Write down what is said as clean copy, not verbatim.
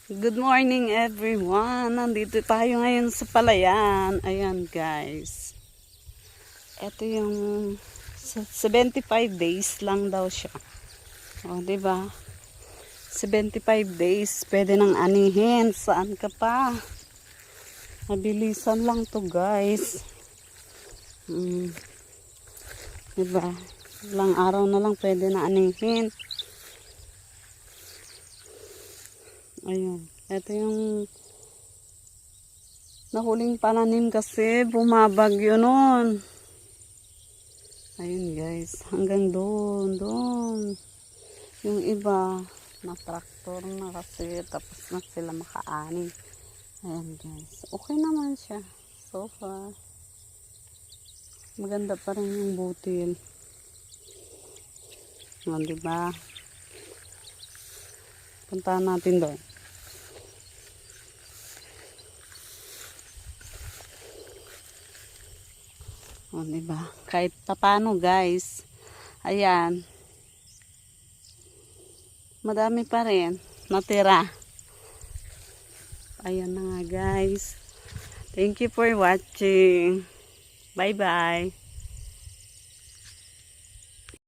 Good morning everyone. Nandito tayo ngayon sa palayan. Ayan guys. Ito yung 75 days lang daw siya. O, diba? 75 days. Pwede nang anihin. Saan ka pa? Mabilisan lang to guys. Diba? Ilang araw na lang pwede na anihin. Ayun. Ito yung nahuling pananim kasi bumabagyo nun. Ayun guys. Hanggang doon. Yung iba na traktor na kasi tapos na sila makaani. Ayan guys. Okay naman siya. So far. Maganda pa rin yung butil. O, diba? Puntahan natin doon. O, diba? Kahit paano guys. Ayan. Madami pa rin natira. Ayan na nga guys. Thank you for watching. Bye bye.